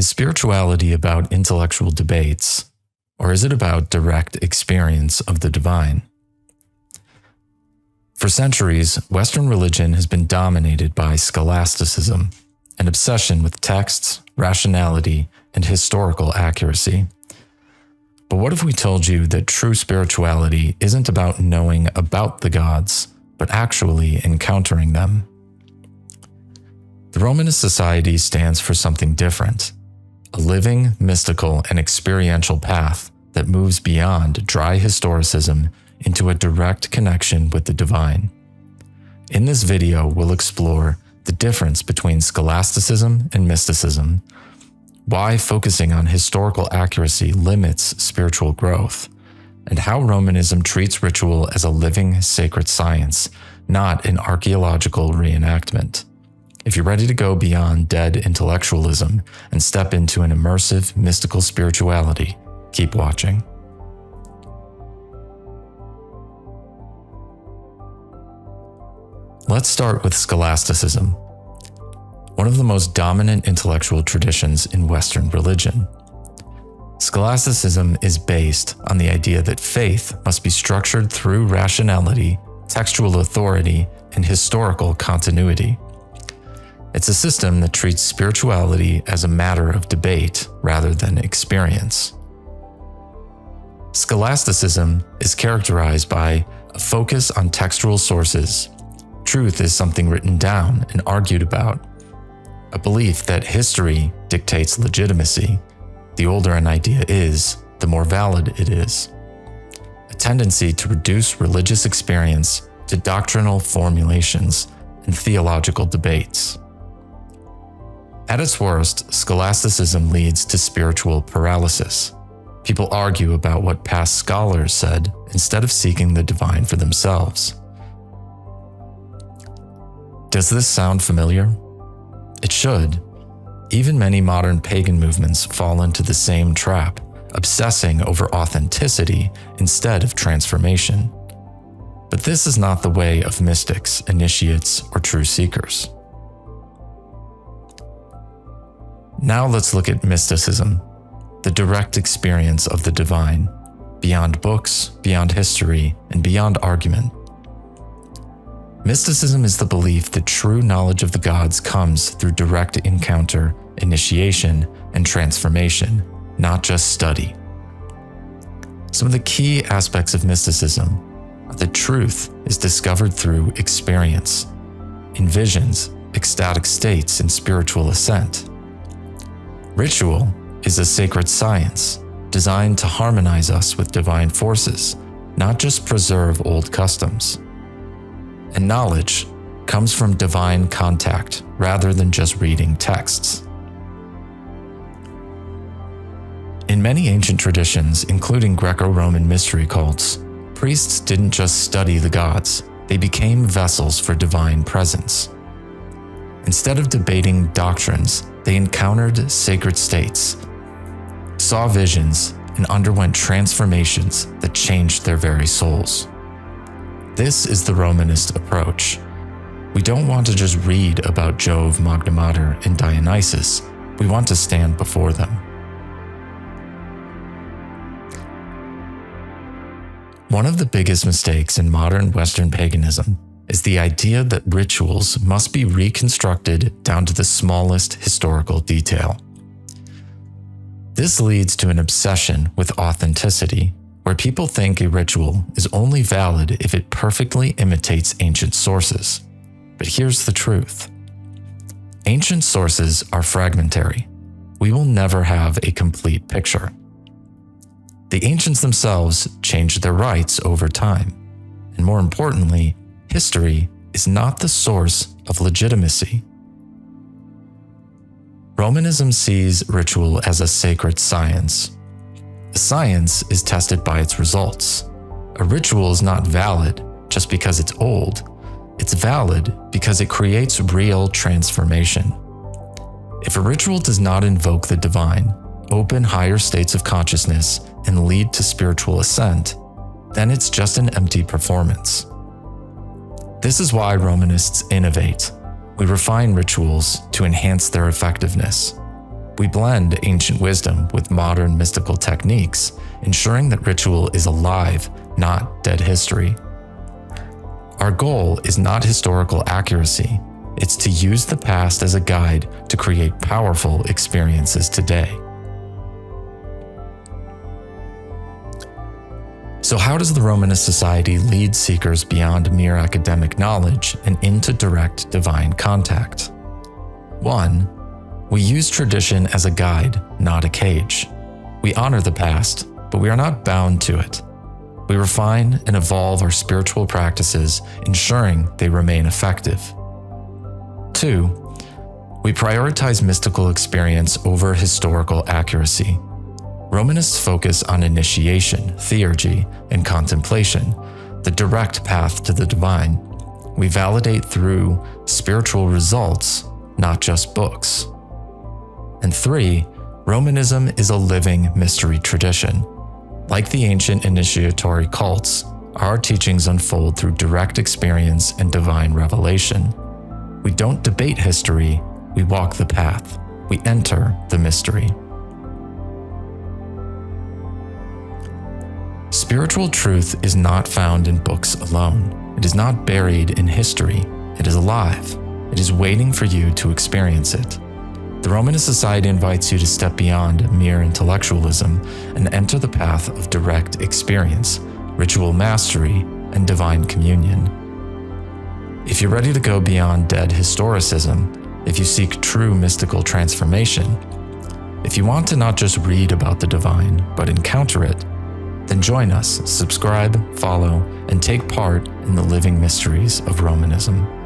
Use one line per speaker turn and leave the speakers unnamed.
Is spirituality about intellectual debates, or is it about direct experience of the divine? For centuries, Western religion has been dominated by scholasticism, an obsession with texts, rationality, and historical accuracy. But what if we told you that true spirituality isn't about knowing about the gods, but actually encountering them? The Romanist Society stands for something different, a living, mystical, and experiential path that moves beyond dry historicism into a direct connection with the divine. In this video, we'll explore the difference between scholasticism and mysticism, why focusing on historical accuracy limits spiritual growth, and how Romanism treats ritual as a living, sacred science, not an archaeological reenactment. If you're ready to go beyond dead intellectualism and step into an immersive, mystical spirituality, keep watching. Let's start with scholasticism, one of the most dominant intellectual traditions in Western religion. Scholasticism is based on the idea that faith must be structured through rationality, textual authority, and historical continuity. It's a system that treats spirituality as a matter of debate rather than experience. Scholasticism is characterized by a focus on textual sources. Truth is something written down and argued about. A belief that history dictates legitimacy. The older an idea is, the more valid it is. A tendency to reduce religious experience to doctrinal formulations and theological debates. At its worst, scholasticism leads to spiritual paralysis. People argue about what past scholars said instead of seeking the divine for themselves. Does this sound familiar? It should. Even many modern pagan movements fall into the same trap, obsessing over authenticity instead of transformation. But this is not the way of mystics, initiates, or true seekers. Now let's look at mysticism, the direct experience of the divine, beyond books, beyond history, and beyond argument. Mysticism is the belief that true knowledge of the gods comes through direct encounter, initiation, and transformation, not just study. Some of the key aspects of mysticism are that truth is discovered through experience, in visions, ecstatic states, and spiritual ascent. Ritual is a sacred science designed to harmonize us with divine forces, not just preserve old customs. And knowledge comes from divine contact rather than just reading texts. In many ancient traditions, including Greco-Roman mystery cults, priests didn't just study the gods, they became vessels for divine presence. Instead of debating doctrines, they encountered sacred states, saw visions, and underwent transformations that changed their very souls. This is the Romanist approach. We don't want to just read about Jove, Magna Mater, and Dionysus. We want to stand before them. One of the biggest mistakes in modern Western paganism is the idea that rituals must be reconstructed down to the smallest historical detail. This leads to an obsession with authenticity, where people think a ritual is only valid if it perfectly imitates ancient sources. But here's the truth. Ancient sources are fragmentary. We will never have a complete picture. The ancients themselves changed their rites over time, and more importantly, history is not the source of legitimacy. Romanism sees ritual as a sacred science. A science is tested by its results. A ritual is not valid just because it's old. It's valid because it creates real transformation. If a ritual does not invoke the divine, open higher states of consciousness, and lead to spiritual ascent, then it's just an empty performance. This is why Romanists innovate. We refine rituals to enhance their effectiveness. We blend ancient wisdom with modern mystical techniques, ensuring that ritual is alive, not dead history. Our goal is not historical accuracy, it's to use the past as a guide to create powerful experiences today. So how does the Romanist Society lead seekers beyond mere academic knowledge and into direct divine contact? 1. We use tradition as a guide, not a cage. We honor the past, but we are not bound to it. We refine and evolve our spiritual practices, ensuring they remain effective. 2. We prioritize mystical experience over historical accuracy. Romanists focus on initiation, theurgy, and contemplation, the direct path to the divine. We validate through spiritual results, not just books. And 3, Romanism is a living mystery tradition. Like the ancient initiatory cults, our teachings unfold through direct experience and divine revelation. We don't debate history, we walk the path. We enter the mystery. Spiritual truth is not found in books alone. It is not buried in history. It is alive. It is waiting for you to experience it. The Romanist Society invites you to step beyond mere intellectualism and enter the path of direct experience, ritual mastery, and divine communion. If you're ready to go beyond dead historicism, if you seek true mystical transformation, if you want to not just read about the divine, but encounter it, then join us, subscribe, follow, and take part in the living mysteries of Romanism.